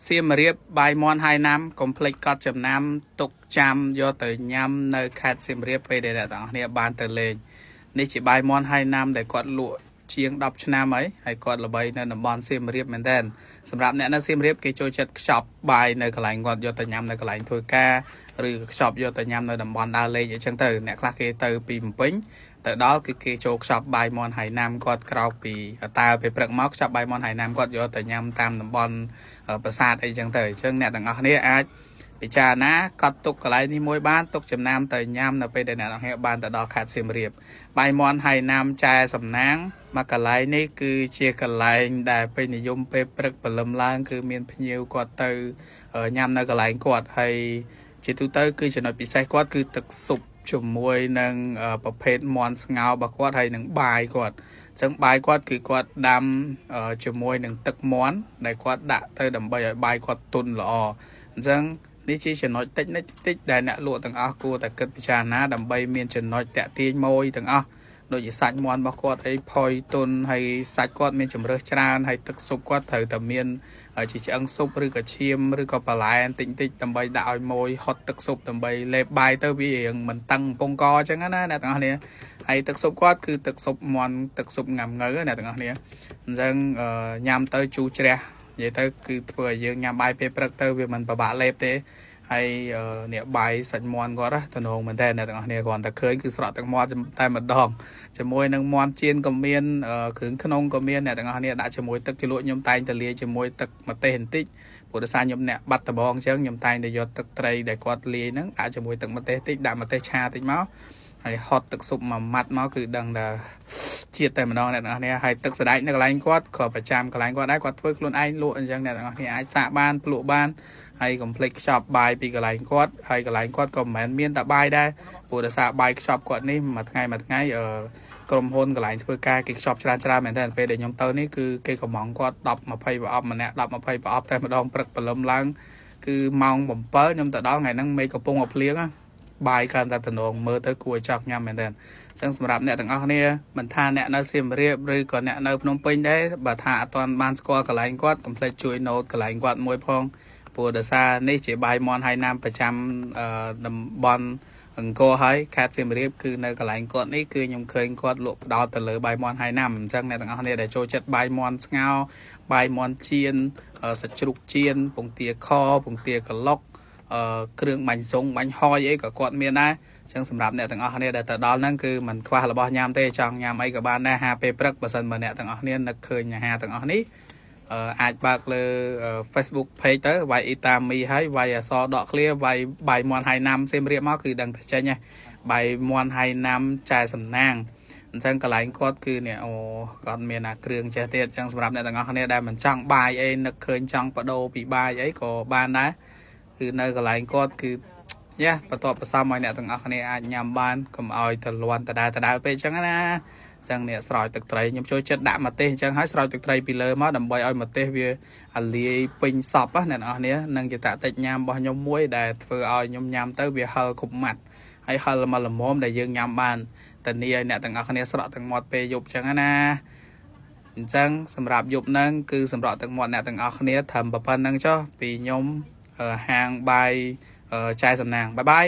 សៀមរាបបាយមន់ហើយណាំកុំភ្លេចកត់ចំណាំទុកចាំយកទៅញ៉ាំនៅខេត្តសៀមរាបពេលដែលអ្នកទាំងអស់គ្នាបានទៅលេងនេះជាបាយមន់ហើយណាំដែលគាត់លក់ជាង10ឆ្នាំហើយគាត់ល្បីនៅតំបន់សៀមរាបមែនទែនសម្រាប់អ្នកនៅសៀមរាបគេចូលចិត្តខ្ចប់បាយនៅកន្លែងគាត់យកទៅញ៉ាំនៅកន្លែងធ្វើការឬខ្ចប់យកទៅញ៉ាំនៅតំបន់ដើរលេងអីចឹងទៅអ្នកខ្លះគេទៅពីភ្នំពេញទៅដល់គឺគេចូលខ្ចប់បាយមន់ហើយណាំគាត់ក្រោកពីតើពេលព្រឹកមកខ្ចប់បាយមន់ហើយណាំគាត់យកទៅញ៉ាំតាមតំបន់ប្រាសាទអីចឹងទៅអញ្ចឹងអ្នកទាំងអស់គ្នាអាចពិចារណាកត់ទុកកន្លែងនេះមួយបានទុកចំណាំទៅញ៉ាំនៅពេលដែលអ្នកទាំងអស់គ្នាបានទៅដល់ខេត្តសៀមរាបបាយមន់ហើយណាំចែសំណាងមកកន្លែងនេះគឺជាកន្លែងដែលពេញនិយមពេលព្រឹកព្រលឹមឡើងគឺមានភ្ញៀវគាត់ទៅញ៉ាំនៅកន្លែងគាត់ហើយជាទូទៅគឺចំណុចពិសេសគាត់គឺទឹកស៊ុបជាមួយនឹងប្រភេទមាន់ស្ងោររបស់គាត់ហើយនឹងបាយគាត់អញ្ចឹងបាយគាត់គឺគាត់ដាំជាមួយនឹងទឹកមាន់ដែលគាត់ដាក់ទៅដើម្បីឲ្យបាយគាត់ទន់ល្អអញ្ចឹងនេះជាចំណុចតិចដែលអ្នកលក់ទាំងអស់គួរតែគិតពិចារណាដើម្បីមានចំណុចតាក់ទាញម៉ួយទាំងអស់ដូចជាសាច់មាន់របស់គាត់អីផុយទន់ហើយសាច់គាត់មានជម្រើសច្រើនហើយទឹកស៊ុបគាត់ត្រូវតែមានជាឆ្អឹងស៊ុបឬក៏ឈាមឬក៏បន្លែបន្តិចដើម្បីដាក់ឲ្យម៉ួយហត់ទឹកស៊ុបដើម្បីលេបបាយទៅវារៀងមិនតឹងពងកអញ្ចឹងណាអ្នកទាំងអស់គ្នាហើយទឹកស៊ុបគាត់គឺទឹកស៊ុបមាន់ទឹកស៊ុបង៉ាំង៉ូវអ្នកទាំងអស់គ្នាអញ្ចឹងញ៉ាំទៅជូរជ្រះនិយាយទៅគឺធ្វើឲ្យយើងញ៉ាំបាយពេលព្រឹកទៅវាមិនពិបាកលេបទេហើយនេះបាយសាច់មាន់គាត់ទំនងមែនតើអ្នកទាំងអស់គ្នាគ្រាន់តែឃើញគឺស្រក់ទឹកមាត់តែម្ដងជាមួយនឹងមាន់ចៀនក៏មានគ្រឿងក្នុងក៏មានអ្នកទាំងអស់គ្នាដាក់ជាមួយទឹកជ្រលក់ខ្ញុំតែងតែលាយជាមួយទឹកម្ទេសបន្តិចព្រោះដោយសារខ្ញុំអ្នកបាត់ដបងអញ្ចឹងខ្ញុំតែងតែយកទឹកត្រីដែលគាត់លាយហ្នឹងដាក់ជាមួយទឹកម្ទេសតិចដាក់ម្ទេសឆាតិចមកហើយហត់ទឹកស៊ុបមួយម៉ាត់មកគឺដឹងថាជាតិតែម្ដងអ្នកទាំងអស់គ្នាហើយទឹកសណ្ដែកនៅកន្លែងគាត់ក៏ប្រចាំកន្លែងគាត់ដែរគាត់ធ្វើខ្លួនឯងលក់អញ្ចឹងអ្នកទាំងអស់គ្នាអាចសាកបានភ្លក់បានហើយកុំភ្លេចខ្ចប់បាយពីកន្លែងគាត់ហើយកន្លែងគាត់ក៏មិនមែនមានតែបាយដែរព្រោះដោយសារបាយខ្ចប់គាត់នេះមួយថ្ងៃក្រុមហ៊ុនកន្លែងធ្វើការគេខ្ចប់ច្រើនមែនតើពេលដែលខ្ញុំទៅនេះគឺគេកំងគាត់10 20ប្រអប់ម្នាក់10 20ប្រអប់តែម្ដងព្រឹកព្រលឹមឡើងគឺម៉ោង7ខ្ញុំទៅដល់ថ្ងៃហ្នឹងមេឃកំពុងតែភ្លៀងបាយកាន់តែតំណងមើលទៅគួរឲ្យចង់ញ៉ាំមែនតើអញ្ចឹងសម្រាប់អ្នកទាំងអស់គ្នាមិនថាអ្នកនៅសៀមរាបឬក៏អ្នកនៅភ្នំពេញដែរបើថាអត់ទាន់បានស្គាល់កន្លែងគាត់កុំភ្លេចជួយណូតកន្លែងគាត់មួយផងព្រោះដោយសារនេះជាបាយមន់ហើយណាំប្រចាំតំបន់អង្គរហើយខេត្តសៀមរាបគឺនៅកន្លែងគាត់នេះគឺខ្ញុំឃើញគាត់លក់ផ្ដោតទៅលើបាយមន់ហើយណាំអញ្ចឹងអ្នកទាំងអស់គ្នាដែលចូលចិត្តបាយមន់ស្ងោរបាយមន់ចៀនសាច់ជ្រូកចៀនពងទាខពងទាក្លុកគ្រឿងបាញ់សុងបាញ់ហយអីក៏គាត់មានដែរអញ្ចឹងសម្រាប់អ្នកទាំងអស់គ្នាដែលទៅដល់ហ្នឹងគឺមិនខ្វះរបស់ញ៉ាំទេចង់ញ៉ាំអីក៏បានដែរហាពេលព្រឹកបើសិនបើអ្នកទាំងអស់គ្នានឹកឃើញអាហារទាំងអស់នេះអាចបើកលើ Facebook page ទៅវាយអ៊ីតាមីហើយវាយអសដកឃ្លាវាយបាយមន់ហើយណាំសៀមរាបមកគឺដឹងតែចេញហើយបាយមន់ហើយណាំចែសំណាងអញ្ចឹងកន្លែងគាត់គឺនេះគាត់មានអាគ្រឿងចេះទៀតអញ្ចឹងសម្រាប់អ្នកទាំងអស់គ្នាដែលមិនចង់បាយអីនឹកឃើញចង់បដូរពីបាយអីក៏បានដែរគឺនៅកន្លែងគាត់គឺបន្ទាប់ផ្សំឲ្យអ្នកទាំងអស់គ្នាអាចញ៉ាំបានកុំឲ្យទៅលាន់ដដែលពេកអញ្ចឹងណាអញ្ចឹងនេះស្រោចទឹកត្រីខ្ញុំចូលចិត្តដាក់ម្ទេសអញ្ចឹងហើយស្រោចទឹកត្រីពីលើមកដើម្បីឲ្យម្ទេសវាអាលាយពេញសពណាអ្នកនរគ្នានឹងជាតតិចញ៉ាំរបស់ខ្ញុំមួយដែលធ្វើឲ្យខ្ញុំញ៉ាំទៅវាហឹលគ្រប់ម៉ាត់ហើយហឹលមកល្មមដែលយើងញ៉ាំបានតានីឲ្យអ្នកទាំងអស់គ្នាស្រក់ទឹកមាត់ពេលយប់អញ្ចឹងណាអញ្ចឹងសម្រាប់យប់ហ្នឹងគឺសម្រាប់ទឹកមាត់អ្នកទាំងអស់គ្នាត្រឹមប៉ុណ្្នឹងចុះពីខ្ញុំហាងបាយចែសំណាងបាយបាយ